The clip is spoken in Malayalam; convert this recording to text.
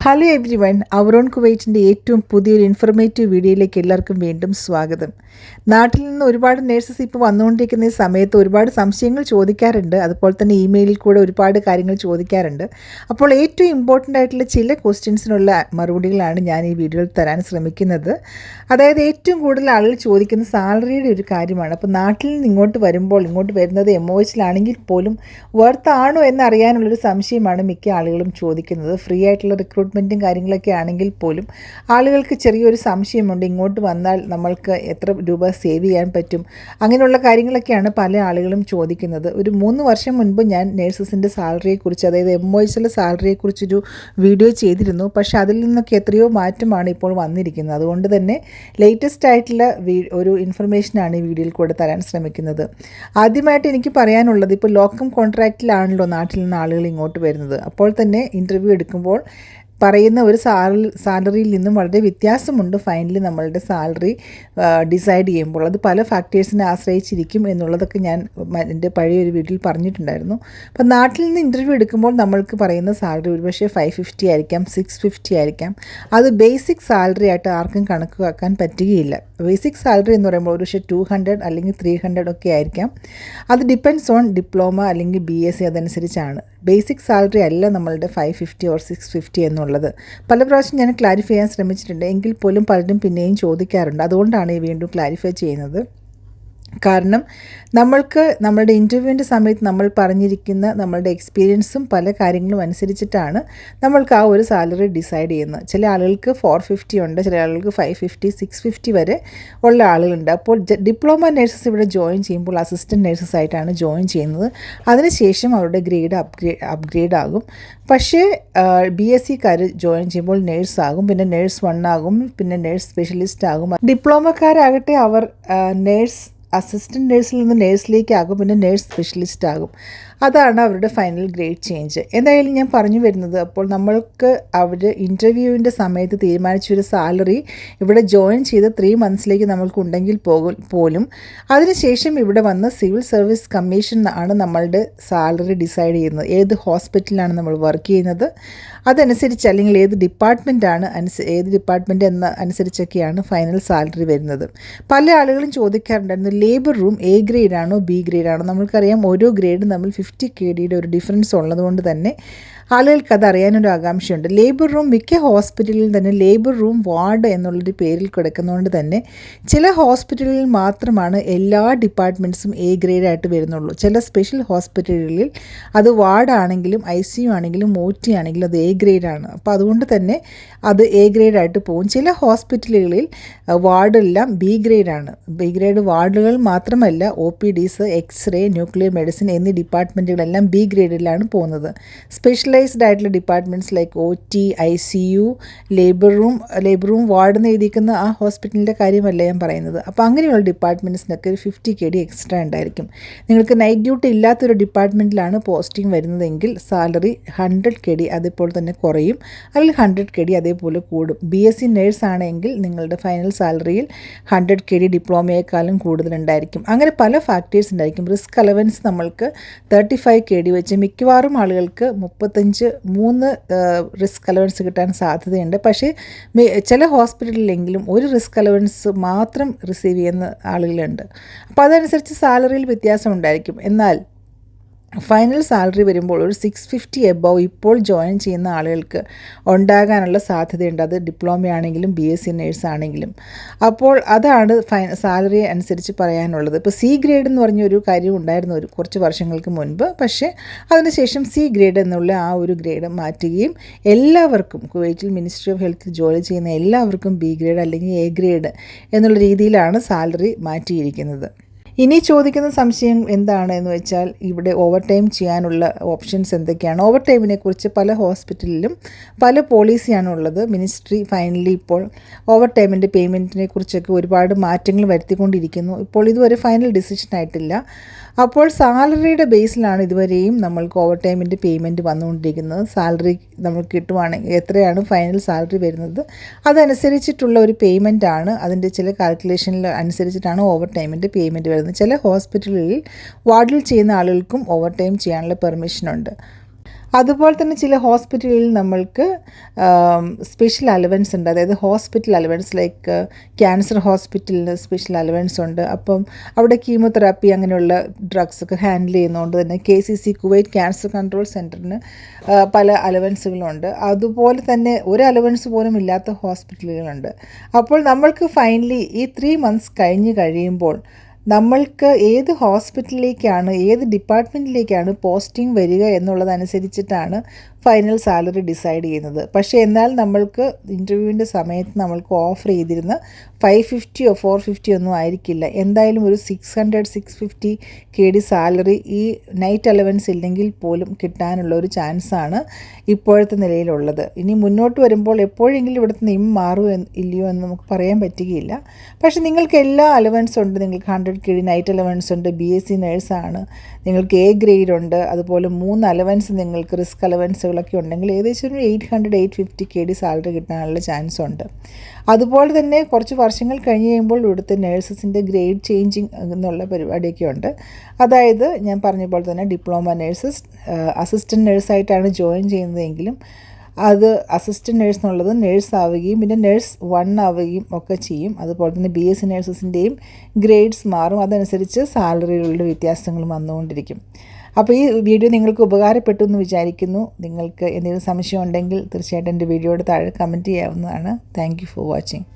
ഹലോ എവ്രി വൺ, അവറോൺ കുവൈറ്റിൻ്റെ ഏറ്റവും പുതിയൊരു ഇൻഫർമേറ്റീവ് വീഡിയോയിലേക്ക് എല്ലാവർക്കും വീണ്ടും സ്വാഗതം. നാട്ടിൽ നിന്ന് ഒരുപാട് നേഴ്സസ് ഇപ്പോൾ വന്നുകൊണ്ടിരിക്കുന്ന ഈ സമയത്ത് ഒരുപാട് സംശയങ്ങൾ ചോദിക്കാറുണ്ട്. അതുപോലെ തന്നെ ഇമെയിലിൽ കൂടെ ഒരുപാട് കാര്യങ്ങൾ ചോദിക്കാറുണ്ട്. അപ്പോൾ ഏറ്റവും ഇമ്പോർട്ടൻ്റ് ആയിട്ടുള്ള ചില ക്വസ്റ്റ്യൻസിനുള്ള മറുപടികളാണ് ഞാൻ ഈ വീഡിയോയിൽ തരാൻ ശ്രമിക്കുന്നത്. അതായത് ഏറ്റവും കൂടുതൽ ആളുകൾ ചോദിക്കുന്ന സാലറിയുടെ ഒരു കാര്യമാണ്. അപ്പോൾ നാട്ടിൽ നിന്ന് ഇങ്ങോട്ട് വരുന്നത് MOHലാണെങ്കിൽ പോലും വർത്താണോ എന്നറിയാനുള്ളൊരു സംശയമാണ് മിക്ക ആളുകളും ചോദിക്കുന്നത്. ഫ്രീ ആയിട്ടുള്ള റിക്രൂട്ട്മെൻറ്റും കാര്യങ്ങളൊക്കെ ആണെങ്കിൽ പോലും ആളുകൾക്ക് ചെറിയൊരു സംശയമുണ്ട്, ഇങ്ങോട്ട് വന്നാൽ നമ്മൾക്ക് എത്ര രൂപ സേവ് ചെയ്യാൻ പറ്റും, അങ്ങനെയുള്ള കാര്യങ്ങളൊക്കെയാണ് പല ആളുകളും ചോദിക്കുന്നത്. ഒരു 3 വർഷം മുൻപ് ഞാൻ നേഴ്സസിൻ്റെ സാലറിയെക്കുറിച്ച്, അതായത് MOHലെ സാലറിയെക്കുറിച്ചൊരു വീഡിയോ ചെയ്തിരുന്നു. പക്ഷേ അതിൽ നിന്നൊക്കെ എത്രയോ മാറ്റമാണ് ഇപ്പോൾ വന്നിരിക്കുന്നത്. അതുകൊണ്ട് തന്നെ ലേറ്റസ്റ്റ് ആയിട്ടുള്ള ഒരു ഇൻഫർമേഷനാണ് ഈ വീഡിയോയിൽ കൂടെ തരാൻ ശ്രമിക്കുന്നത്. ആദ്യമായിട്ട് എനിക്ക് പറയാനുള്ളത്, ഇപ്പോൾ ലോക്കം കോൺട്രാക്റ്റിലാണല്ലോ നാട്ടിൽ നിന്ന് ആളുകൾ ഇങ്ങോട്ട് വരുന്നത്. അപ്പോൾ തന്നെ ഇൻ്റർവ്യൂ എടുക്കുമ്പോൾ പറയുന്ന ഒരു സാലറിയിൽ നിന്നും വളരെ വ്യത്യാസമുണ്ട് ഫൈനലി നമ്മളുടെ സാലറി ഡിസൈഡ് ചെയ്യുമ്പോൾ. അത് പല ഫാക്ടേഴ്സിനെ ആശ്രയിച്ചിരിക്കും എന്നുള്ളതൊക്കെ ഞാൻ എൻ്റെ പഴയൊരു വീഡിയോയിൽ പറഞ്ഞിട്ടുണ്ടായിരുന്നു. അപ്പോൾ നാട്ടിൽ നിന്ന് ഇൻ്റർവ്യൂ എടുക്കുമ്പോൾ നമ്മൾക്ക് പറയുന്ന സാലറി ഒരുപക്ഷെ 550 ആയിരിക്കാം, 650 ആയിരിക്കാം. അത് ബേസിക് സാലറി ആയിട്ട് ആർക്കും കണക്കാക്കാൻ പറ്റുകയില്ല. ബേസിക് സാലറി എന്ന് പറയുമ്പോൾ ഒരുപക്ഷെ 200 അല്ലെങ്കിൽ 300 ഒക്കെ ആയിരിക്കാം. അത് ഡിപ്പെൻഡ്സ് ഓൺ ഡിപ്ലോമ അല്ലെങ്കിൽ BSc, അതനുസരിച്ചാണ്. ബേസിക് സാലറി അല്ല നമ്മളുടെ 550 ഓർ 650 എന്നുള്ളത്. പല പ്രാവശ്യം ഞാൻ ക്ലാരിഫൈ ചെയ്യാൻ ശ്രമിച്ചിട്ടുണ്ട്, എങ്കിൽ പോലും പലരും പിന്നെയും ചോദിക്കാറുണ്ട്. അതുകൊണ്ടാണ് ഈ വീണ്ടും ക്ലാരിഫൈ ചെയ്യുന്നത്. കാരണം നമ്മളുടെ ഇൻ്റർവ്യൂവിൻ്റെ സമയത്ത് നമ്മൾ പറഞ്ഞിരിക്കുന്ന നമ്മളുടെ എക്സ്പീരിയൻസും പല കാര്യങ്ങളും അനുസരിച്ചിട്ടാണ് നമ്മൾക്ക് ആ ഒരു സാലറി ഡിസൈഡ് ചെയ്യുന്നത്. ചില ആളുകൾക്ക് 450 ഉണ്ട്, ചില ആളുകൾക്ക് 550, 650 വരെ ഉള്ള ആളുകളുണ്ട്. അപ്പോൾ ഡിപ്ലോമ നേഴ്സസ് ഇവിടെ ജോയിൻ ചെയ്യുമ്പോൾ അസിസ്റ്റൻറ്റ് നേഴ്സസ് ആയിട്ടാണ് ജോയിൻ ചെയ്യുന്നത്. അതിനുശേഷം അവരുടെ ഗ്രേഡ് അപ്ഗ്രേഡ് ആകും. പക്ഷേ BScക്കാർ ജോയിൻ ചെയ്യുമ്പോൾ നേഴ്സ് ആകും, പിന്നെ നേഴ്സ് 1 ആകും, പിന്നെ നേഴ്സ് സ്പെഷ്യലിസ്റ്റ് ആകും. ഡിപ്ലോമക്കാരാകട്ടെ അവർ നേഴ്സ് അസിസ്റ്റൻറ്റ് നേഴ്സിൽ നിന്ന് നേഴ്സിലേക്ക് ആകും, പിന്നെ നേഴ്സ് സ്പെഷ്യലിസ്റ്റ് ആകും. അതാണ് അവരുടെ ഫൈനൽ ഗ്രേഡ് ചേഞ്ച്. എന്തായാലും ഞാൻ പറഞ്ഞു വരുന്നത്, അപ്പോൾ നമ്മൾക്ക് അവർ ഇൻ്റർവ്യൂവിൻ്റെ സമയത്ത് തീരുമാനിച്ചൊരു സാലറി ഇവിടെ ജോയിൻ ചെയ്ത് 3 മന്ത്സിലേക്ക് നമ്മൾക്ക് ഉണ്ടെങ്കിൽ പോലും അതിനുശേഷം ഇവിടെ വന്ന് സിവിൽ സർവീസ് കമ്മീഷൻ ആണ് നമ്മളുടെ സാലറി ഡിസൈഡ് ചെയ്യുന്നത്. ഏത് ഹോസ്പിറ്റലിലാണ് നമ്മൾ വർക്ക് ചെയ്യുന്നത് അതനുസരിച്ച്, അല്ലെങ്കിൽ ഏത് ഡിപ്പാർട്ട്മെൻറ്റ് എന്ന അനുസരിച്ചൊക്കെയാണ് ഫൈനൽ സാലറി വരുന്നത്. പല ആളുകളും ചോദിക്കാറുണ്ടായിരുന്നു, ലേബർ റൂം A ഗ്രേഡ് ആണോ B ഗ്രേഡ് ആണോ? നമ്മൾക്കറിയാം ഓരോ ഗ്രേഡും തമ്മിൽ 50 KDയുടെ ഒരു ഡിഫറൻസ് ഉള്ളതുകൊണ്ട് തന്നെ ആളുകൾക്ക് അത് അറിയാനൊരു ആകാംക്ഷയുണ്ട്. ലേബർ റൂം മിക്ക ഹോസ്പിറ്റലിൽ തന്നെ ലേബർ റൂം വാർഡ് എന്നുള്ളൊരു പേരിൽ കിടക്കുന്നതുകൊണ്ട് തന്നെ ചില ഹോസ്പിറ്റലുകളിൽ മാത്രമാണ് എല്ലാ ഡിപ്പാർട്ട്മെൻറ്റ്സും A ഗ്രേഡായിട്ട് വരുന്നുള്ളൂ. ചില സ്പെഷ്യൽ ഹോസ്പിറ്റലുകളിൽ അത് വാർഡാണെങ്കിലും ICU ആണെങ്കിലും OT ആണെങ്കിലും അത് A ഗ്രേഡാണ്. അപ്പോൾ അതുകൊണ്ട് തന്നെ അത് A ഗ്രേഡായിട്ട് പോകും. ചില ഹോസ്പിറ്റലുകളിൽ വാർഡെല്ലാം B ഗ്രേഡാണ്. B ഗ്രേഡ് വാർഡുകൾ മാത്രമല്ല, OPDs, എക്സ്റേ, ന്യൂക്ലിയർ മെഡിസിൻ എന്നീ ഡിപ്പാർട്ട്മെൻറ്റുകളെല്ലാം B ഗ്രേഡിലാണ് പോകുന്നത്. സ്പെഷ്യലൈസ്ഡ് ആയിട്ടുള്ള departments like OT, ICU, labour room ward എന്ന് എഴുതിയിരിക്കുന്ന ആ ഹോസ്പിറ്റലിൻ്റെ കാര്യമല്ല ഞാൻ പറയുന്നത്. അപ്പോൾ അങ്ങനെയുള്ള ഡിപ്പാർട്ട്മെൻറ്റ്സിനൊക്കെ ഒരു 50 KD എക്സ്ട്രാ ഉണ്ടായിരിക്കും. നിങ്ങൾക്ക് നൈറ്റ് ഡ്യൂട്ടി ഇല്ലാത്തൊരു ഡിപ്പാർട്ട്മെൻറ്റിലാണ് പോസ്റ്റിംഗ് വരുന്നതെങ്കിൽ സാലറി 100 KD അതേപോലെ തന്നെ കുറയും, അല്ലെങ്കിൽ 100 KD അതേപോലെ കൂടും. BSc നേഴ്സ് ആണെങ്കിൽ നിങ്ങളുടെ ഫൈനൽ സാലറിയിൽ 100 KD ഡിപ്ലോമയെക്കാളും കൂടുതലുണ്ടായിരിക്കും. അങ്ങനെ പല ഫാക്ടേഴ്സ് ഉണ്ടായിരിക്കും. റിസ്ക് അലവൻസ് നമ്മൾക്ക് 35 KD വെച്ച് മിക്കവാറും ആളുകൾക്ക് 3 റിസ്ക് അലവൻസ് കിട്ടാൻ സാധ്യതയുണ്ട്. പക്ഷേ ചില ഹോസ്പിറ്റലിലെങ്കിലും ഒരു റിസ്ക് അലവൻസ് മാത്രം റിസീവ് ചെയ്യുന്ന ആളുകളുണ്ട്. അപ്പോൾ അതനുസരിച്ച് സാലറിയിൽ വ്യത്യാസം ഉണ്ടായിരിക്കും. എന്നാൽ ഫൈനൽ സാലറി വരുമ്പോൾ ഒരു 650 എബവ് ഇപ്പോൾ ജോയിൻ ചെയ്യുന്ന ആളുകൾക്ക് ഉണ്ടാകാനുള്ള സാധ്യതയുണ്ട്. അത് ഡിപ്ലോമയാണെങ്കിലും BSc നേഴ്സ് ആണെങ്കിലും. അപ്പോൾ അതാണ് സാലറി അനുസരിച്ച് പറയാനുള്ളത്. ഇപ്പോൾ C ഗ്രേഡ് എന്ന് പറഞ്ഞൊരു കാര്യം ഉണ്ടായിരുന്നു കുറച്ച് വർഷങ്ങൾക്ക് മുൻപ്. പക്ഷേ അതിനുശേഷം C ഗ്രേഡ് എന്നുള്ള ആ ഒരു ഗ്രേഡ് മാറ്റുകയും എല്ലാവർക്കും, കുവൈറ്റിൽ മിനിസ്ട്രി ഓഫ് ഹെൽത്തിൽ ജോലി ചെയ്യുന്ന എല്ലാവർക്കും B ഗ്രേഡ് അല്ലെങ്കിൽ A ഗ്രേഡ് എന്നുള്ള രീതിയിലാണ് സാലറി മാറ്റിയിരിക്കുന്നത്. ഇനി ചോദിക്കുന്ന സംശയം എന്താണ് എന്ന് വെച്ചാൽ, ഇവിടെ ഓവർ ടൈം ചെയ്യാനുള്ള ഓപ്ഷൻസ് എന്തൊക്കെയാണ്? ഓവർ ടൈമിനെ കുറിച്ച് പല ഹോസ്പിറ്റലിലും പല പോളിസിയാണുള്ളത്. മിനിസ്ട്രി ഫൈനലി ഇപ്പോൾ ഓവർ ടൈമിൻ്റെ പേയ്മെൻറ്റിനെ കുറിച്ചൊക്കെ ഒരുപാട് മാറ്റങ്ങൾ വരുത്തിക്കൊണ്ടിരിക്കുന്നു. ഇപ്പോൾ ഇതുവരെ ഫൈനൽ ഡിസിഷൻ ആയിട്ടില്ല. അപ്പോൾ സാലറിയുടെ ബേസിലാണ് ഇതുവരെയും നമ്മൾക്ക് ഓവർ ടൈമിൻ്റെ പേയ്മെൻറ്റ് വന്നുകൊണ്ടിരിക്കുന്നത്. സാലറി നമുക്ക് കിട്ടുവാണെങ്കിൽ എത്രയാണ് ഫൈനൽ സാലറി വരുന്നത് അതനുസരിച്ചിട്ടുള്ള ഒരു പേയ്മെൻ്റ് ആണ്. അതിൻ്റെ ചില കാൽക്കുലേഷനിൽ അനുസരിച്ചിട്ടാണ് ഓവർ ടൈമിൻ്റെ പേയ്മെൻറ്റ് വരുന്നത്. ചില ഹോസ്പിറ്റലുകളിൽ വാർഡിൽ ചെയ്യുന്ന ആളുകൾക്കും ഓവർ ടൈം ചെയ്യാനുള്ള പെർമിഷനുണ്ട്. അതുപോലെ തന്നെ ചില ഹോസ്പിറ്റലുകളിൽ നമ്മൾക്ക് സ്പെഷ്യൽ അലവൻസ് ഉണ്ട്. അതായത് ഹോസ്പിറ്റൽ അലവൻസ് ലൈക്ക് ക്യാൻസർ ഹോസ്പിറ്റലിന് സ്പെഷ്യൽ അലവൻസ് ഉണ്ട്. അപ്പം അവിടെ കീമോതെറാപ്പി അങ്ങനെയുള്ള ഡ്രഗ്സൊക്കെ ഹാൻഡിൽ ചെയ്യുന്നതുകൊണ്ട് തന്നെ KCC കുവൈറ്റ് ക്യാൻസർ കൺട്രോൾ സെൻറ്ററിന് പല അലവൻസുകളുണ്ട്. അതുപോലെ തന്നെ ഒരു അലവൻസ് പോലും ഇല്ലാത്ത ഹോസ്പിറ്റലുകളുണ്ട്. അപ്പോൾ നമ്മൾക്ക് ഫൈനലി ഈ 3 months കഴിഞ്ഞ് കഴിയുമ്പോൾ നമ്മൾക്ക് ഏത് ഹോസ്പിറ്റലിലേക്കാണ്, ഏത് ഡിപ്പാർട്ട്മെൻറ്റിലേക്കാണ് പോസ്റ്റിംഗ് വരിക എന്നുള്ളതനുസരിച്ചിട്ടാണ് ഫൈനൽ സാലറി ഡിസൈഡ് ചെയ്യുന്നത്. പക്ഷേ എന്നാൽ നമ്മൾക്ക് ഇൻ്റർവ്യൂവിൻ്റെ സമയത്ത് നമ്മൾക്ക് ഓഫർ ചെയ്തിരുന്ന 550 or 450 ഒന്നും ആയിരിക്കില്ല. എന്തായാലും ഒരു 600-650 KD സാലറി ഈ നൈറ്റ് അലവൻസ് ഇല്ലെങ്കിൽ പോലും കിട്ടാനുള്ള ഒരു ചാൻസാണ് ഇപ്പോഴത്തെ നിലയിലുള്ളത്. ഇനി മുന്നോട്ട് വരുമ്പോൾ എപ്പോഴെങ്കിലും ഇവിടുത്തെ നിയമം മാറുമോ ഇല്ലയോ എന്ന് നമുക്ക് പറയാൻ പറ്റുകയില്ല. പക്ഷേ നിങ്ങൾക്ക് എല്ലാ അലവൻസും ഉണ്ട്. നിങ്ങൾക്ക് 100 KD നൈറ്റ് അലവൻസ് ഉണ്ട്, BSc നേഴ്സാണ്, നിങ്ങൾക്ക് A ഗ്രേഡ് ഉണ്ട്, അതുപോലെ 3 അലവൻസ് നിങ്ങൾക്ക് റിസ്ക് അലവൻസുകളൊക്കെ ഉണ്ടെങ്കിൽ ഏകദേശം ഒരു 800-850 KD സാലറി കിട്ടാനുള്ള ചാൻസ് ഉണ്ട്. അതുപോലെ തന്നെ കുറച്ച് വർഷങ്ങൾ കഴിഞ്ഞ് കഴിയുമ്പോൾ ഇവിടുത്തെ നേഴ്സസിൻ്റെ ഗ്രേഡ് ചേഞ്ചിങ് എന്നുള്ള പരിപാടിയൊക്കെ ഉണ്ട്. അതായത് ഞാൻ പറഞ്ഞ പോലെ തന്നെ ഡിപ്ലോമ നേഴ്സസ് അസിസ്റ്റൻറ്റ് നേഴ്സായിട്ടാണ് ജോയിൻ ചെയ്യുന്നതെങ്കിലും അത് അസിസ്റ്റൻറ്റ് നേഴ്സ് എന്നുള്ളത് നേഴ്സ് ആവുകയും പിന്നെ നേഴ്സ് 1 ആവുകയും ഒക്കെ ചെയ്യും. അതുപോലെ തന്നെ BSc നേഴ്സസിൻ്റെയും ഗ്രേഡ്സ് മാറും. അതനുസരിച്ച് സാലറികളുടെ വ്യത്യാസങ്ങളും വന്നുകൊണ്ടിരിക്കും. അപ്പോൾ ഈ വീഡിയോ നിങ്ങൾക്ക് ഉപകാരപ്പെട്ടു എന്ന് വിചാരിക്കുന്നു. നിങ്ങൾക്ക് എന്തെങ്കിലും സംശയം ഉണ്ടെങ്കിൽ തീർച്ചയായിട്ടും എൻ്റെ വീഡിയോയുടെ താഴെ കമൻറ്റ് ചെയ്യാവുന്നതാണ്. Thank you for watching.